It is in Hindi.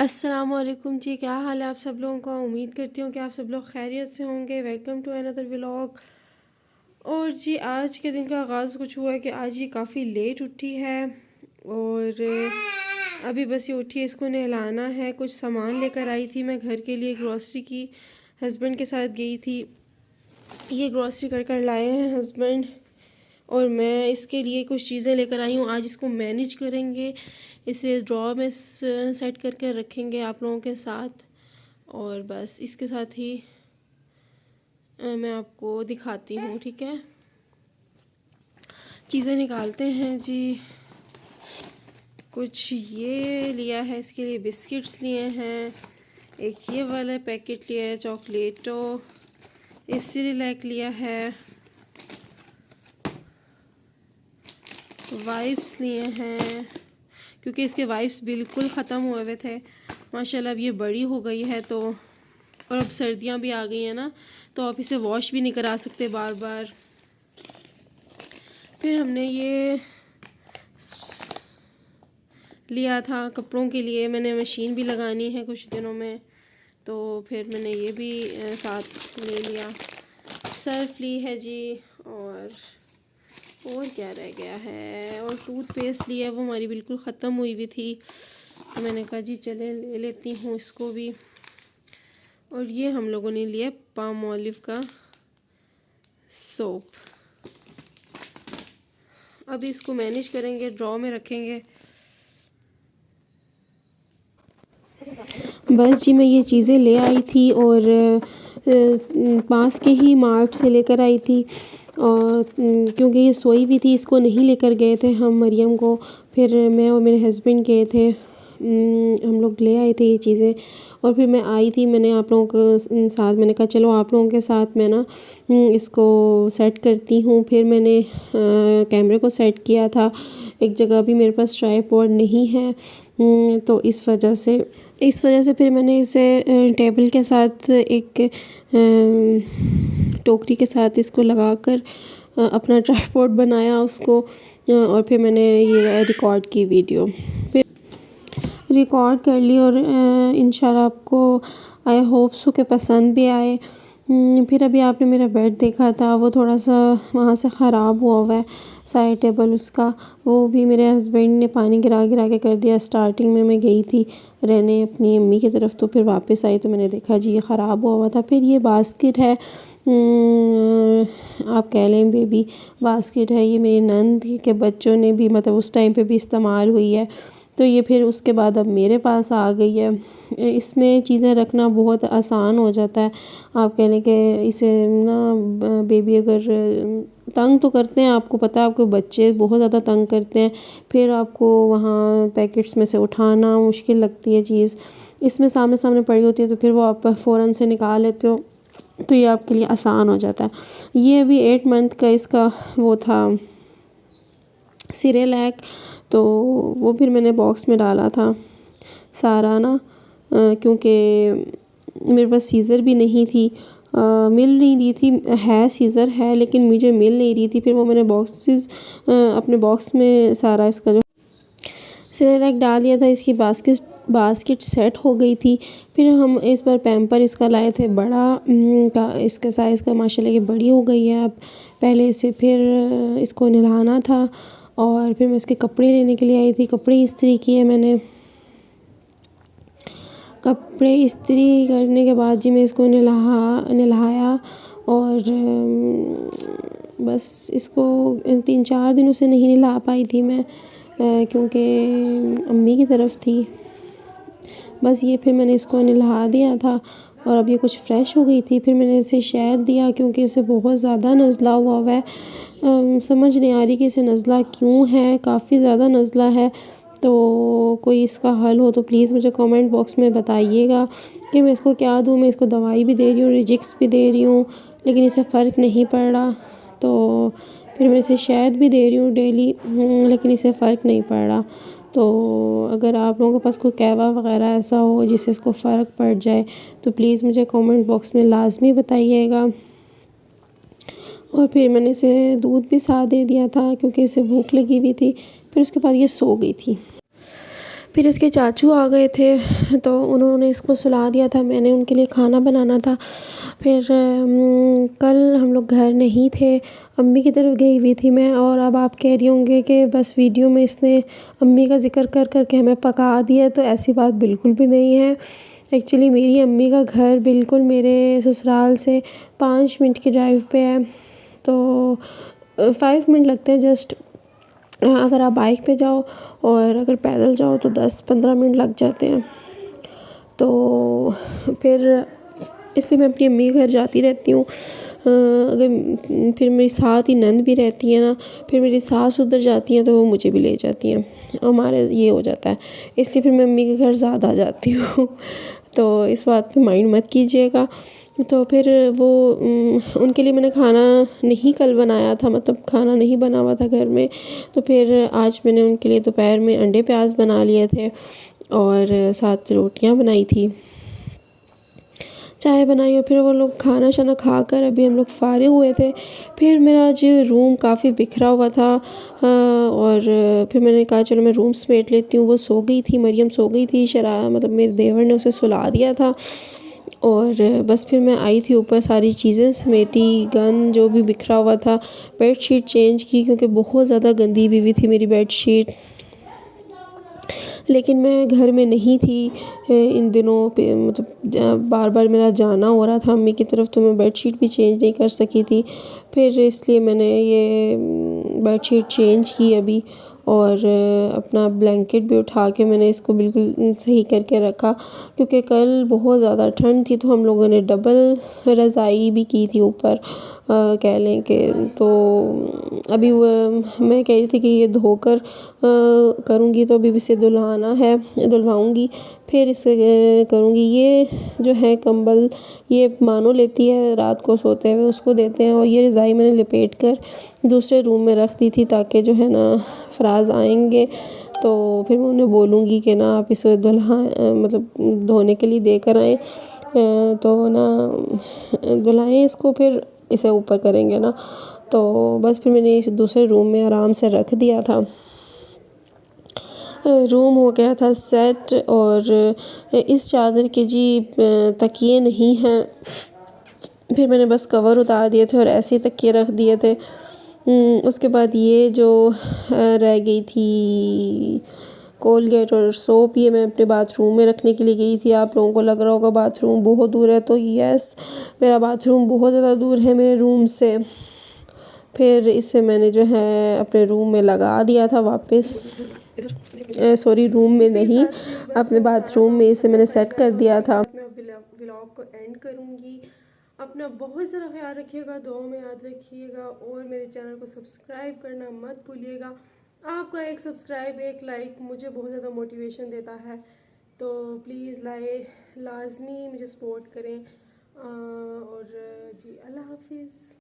अस्सलामुअलैकुम जी, क्या हाल है आप सब लोगों का। उम्मीद करती हूँ कि आप सब लोग खैरियत से होंगे। Welcome to another vlog. और जी आज के दिन का आगाज़ कुछ हुआ है कि आज ये काफ़ी लेट उठी है और अभी बस ये उठी है, इसको नहलाना है। कुछ सामान लेकर आई थी मैं घर के लिए, ग्रॉसरी की। हस्बैंड के साथ गई थी, ये ग्रॉसरी कर कर लाए हैं हस्बैंड, और मैं इसके लिए कुछ चीज़ें लेकर आई हूँ। आज इसको मैनेज करेंगे, इसे ड्रॉ में सेट करके रखेंगे आप लोगों के साथ। और बस इसके साथ ही मैं आपको दिखाती हूँ, ठीक है। चीज़ें निकालते हैं जी। कुछ ये लिया है, इसके लिए बिस्किट्स लिए हैं। एक ये वाला पैकेट लिया है चॉकलेटो। एक सिरिलैक लिया है। वाइप्स लिए हैं क्योंकि इसके वाइप्स बिल्कुल ख़त्म हुए हुए थे। माशाल्लाह अब ये बड़ी हो गई है, तो और अब सर्दियाँ भी आ गई हैं ना, तो आप इसे वॉश भी नहीं करा सकते बार बार। फिर हमने ये लिया था कपड़ों के लिए, मैंने मशीन भी लगानी है कुछ दिनों में, तो फिर मैंने ये भी साथ ले लिया। सर्फ ली है जी, और क्या रह गया है, और टूथपेस्ट ली है, वो हमारी बिल्कुल ख़त्म हुई हुई थी, तो मैंने कहा जी चले ले लेती हूँ इसको भी। और ये हम लोगों ने लिया पाम ऑलिव का सोप। अब इसको मैनेज करेंगे, ड्रॉ में रखेंगे। बस जी मैं ये चीज़ें ले आई थी और पास के ही मार्ट से लेकर आई थी, और क्योंकि ये सोई हुई थी, इसको नहीं लेकर गए थे हम मरियम को। फिर मैं और मेरे हस्बैंड गए थे, हम लोग ले आए थे ये चीज़ें। और फिर मैं आई थी, मैंने आप लोगों के साथ, मैंने कहा चलो आप लोगों के साथ मैं ना इसको सेट करती हूँ। फिर मैंने कैमरे को सेट किया था। एक जगह भी मेरे पास ट्राइपॉड नहीं है, तो इस वजह से फिर मैंने इसे टेबल के साथ एक टोकरी के साथ इसको लगाकर अपना ट्राइपॉड बनाया उसको, और फिर मैंने ये रिकॉर्ड की वीडियो, फिर रिकॉर्ड कर ली। और इंशाल्लाह आपको आई होप सो के पसंद भी आए। फिर अभी आपने मेरा बेड देखा था, वो थोड़ा सा वहाँ से ख़राब हुआ हुआ है, साइड टेबल उसका, वो भी मेरे हस्बैंड ने पानी गिरा गिरा के कर दिया। स्टार्टिंग में मैं गई थी रहने अपनी अम्मी की तरफ, तो फिर वापस आई तो मैंने देखा जी ये ख़राब हुआ हुआ था। फिर ये बास्केट है, आप कह लें बेबी बास्केट है, ये मेरी नंद के बच्चों ने भी, मतलब उस टाइम पे भी इस्तेमाल हुई है, तो ये फिर उसके बाद अब मेरे पास आ गई है। इसमें चीज़ें रखना बहुत आसान हो जाता है। आप कह लें कि इसे ना बेबी अगर तंग तो करते हैं, आपको पता है आपके बच्चे बहुत ज़्यादा तंग करते हैं, फिर आपको वहाँ पैकेट्स में से उठाना मुश्किल लगती है चीज़। इसमें सामने सामने पड़ी होती है, तो फिर वो आप फ़ौरन से निकाल लेते हो, तो ये आपके लिए आसान हो जाता है। ये अभी 8 मंथ का इसका वो था सिरेलैक, तो वो फिर मैंने बॉक्स में डाला था सारा ना, क्योंकि मेरे पास सीज़र भी नहीं थी, मिल नहीं रही थी, है सीज़र है लेकिन मुझे मिल नहीं रही थी। फिर वो मैंने बॉक्सेस अपने बॉक्स में सारा इसका जो सिरेलैक डाल दिया था। इसकी बास्केट सेट हो गई थी। फिर हम इस बार पैम्पर इसका लाए थे बड़ा का, इसका साइज़ का माशाल्लाह ये बड़ी हो गई है अब पहले से। फिर इसको नहलाना था, और फिर मैं इसके कपड़े लेने के लिए आई थी। कपड़े इस्त्री किए मैंने, कपड़े इस्त्री करने के बाद जी मैं इसको नहलाया, और बस इसको 3-4 दिनों से नहीं नहला पाई थी मैं, क्योंकि अम्मी की तरफ थी। बस ये फिर मैंने इसको नहला दिया था, और अब ये कुछ फ़्रेश हो गई थी। फिर मैंने इसे शहद दिया, क्योंकि इसे बहुत ज़्यादा नज़ला हुआ है। समझ नहीं आ रही कि इसे नज़ला क्यों है, काफ़ी ज़्यादा नज़ला है। तो कोई इसका हल हो तो प्लीज़ मुझे कमेंट बॉक्स में बताइएगा कि मैं इसको क्या दूँ। मैं इसको दवाई भी दे रही हूँ, रिजिक्स भी दे रही हूँ, लेकिन इसे फ़र्क नहीं पड़ रहा। तो फिर मैं इसे शहद भी दे रही हूँ डेली, लेकिन इसे फ़र्क नहीं पड़ रहा। तो अगर आप लोगों के पास कोई कहवा वगैरह ऐसा हो जिससे इसको फ़र्क पड़ जाए, तो प्लीज़ मुझे कमेंट बॉक्स में लाज़मी बताइएगा। और फिर मैंने इसे दूध भी साथ दे दिया था, क्योंकि इसे भूख लगी हुई थी। फिर उसके बाद ये सो गई थी। फिर इसके चाचू आ गए थे तो उन्होंने इसको सुला दिया था, मैंने उनके लिए खाना बनाना था। फिर कल हम लोग घर नहीं थे, अम्मी की तरफ गई हुई थी मैं। और अब आप कह रही होंगे कि बस वीडियो में इसने अम्मी का ज़िक्र कर कर के हमें पका दिया, तो ऐसी बात बिल्कुल भी नहीं है। एक्चुअली मेरी अम्मी का घर बिल्कुल मेरे ससुराल से 5 मिनट की ड्राइव पे है, तो 5 मिनट लगते हैं जस्ट। अगर आप बाइक पे जाओ और अगर पैदल जाओ तो 10-15 मिनट लग जाते हैं। तो फिर इसलिए मैं अपनी अम्मी के घर जाती रहती हूँ। अगर फिर मेरी साथ ही नंद भी रहती है ना, फिर मेरी सास उधर जाती हैं तो वो मुझे भी ले जाती हैं, हमारे ये हो जाता है। इसलिए फिर मैं अम्मी के घर ज़्यादा जाती हूँ तो इस बात पे माइंड मत कीजिएगा। तो फिर वो उनके लिए मैंने खाना नहीं कल बनाया था, मतलब खाना नहीं बना हुआ था घर में। तो फिर आज मैंने उनके लिए दोपहर में अंडे प्याज बना लिए थे और साथ रोटियां बनाई थी, चाय बनाई। और फिर वो लोग खाना शाना खा कर अभी हम लोग फारिग हुए थे। फिर मेरा आज रूम काफ़ी बिखरा हुआ था और फिर मैंने कहा चलो मैं रूम समेट लेती हूँ। वो सो गई थी, मरियम सो गई थी, मतलब मेरे देवर ने उसे सुला दिया था। और बस फिर मैं आई थी ऊपर, सारी चीज़ें समेटी, गन जो भी बिखरा हुआ था, बेडशीट चेंज की क्योंकि बहुत ज़्यादा गंदी हुई थी मेरी बेडशीट। लेकिन मैं घर में नहीं थी इन दिनों पे, मतलब बार बार मेरा जाना हो रहा था अम्मी की तरफ, तो मैं बेडशीट भी चेंज नहीं कर सकी थी। फिर इसलिए मैंने ये बेडशीट चेंज की अभी। और अपना ब्लैंकेट भी उठा के मैंने इसको बिल्कुल सही करके रखा, क्योंकि कल बहुत ज़्यादा ठंड थी तो हम लोगों ने डबल रज़ाई भी की थी ऊपर, कह लें कि। तो अभी मैं कह रही थी कि ये धोकर करूँगी, तो अभी इसे धुलवाऊँगी, फिर इसे करूँगी। ये जो है कंबल, ये मानो लेती है रात को सोते हुए, उसको देते हैं। और ये रज़ाई मैंने लपेट कर दूसरे रूम में रख दी थी, ताकि जो है ना फ़राज़ आएंगे तो फिर मैं उन्हें बोलूँगी कि ना आप इसे मतलब धोने के लिए दे कर आएँ, तो ना धुलाएँ इसको, फिर इसे ऊपर करेंगे ना। तो बस फिर मैंने इस दूसरे रूम में आराम से रख दिया था। रूम हो गया था सेट। और इस चादर के जी तकिए नहीं हैं, फिर मैंने बस कवर उतार दिए थे और ऐसे ही तकिए रख दिए थे। उसके बाद ये जो रह गई थी कोलगेट और सोप, ये मैं अपने बाथरूम में रखने के लिए गई थी। आप लोगों को लग रहा होगा बाथरूम बहुत दूर है, तो यस, मेरा बाथरूम बहुत ज़्यादा दूर है मेरे रूम से। फिर इसे मैंने जो है अपने रूम में लगा दिया था वापस, सॉरी रूम में नहीं, अपने बाथरूम में इसे मैंने सेट कर दिया था। मैं व्लॉग को एंड करूँगी। अपना बहुत ज़्यादा ख्याल रखिएगा, दुआओं में याद रखिएगा, और मेरे चैनल को सब्सक्राइब करना मत भूलिएगा। आपका एक सब्सक्राइब, एक लाइक मुझे बहुत ज़्यादा मोटिवेशन देता है, तो प्लीज़ लाजमी मुझे सपोर्ट करें। और जी, अल्लाह हाफिज़।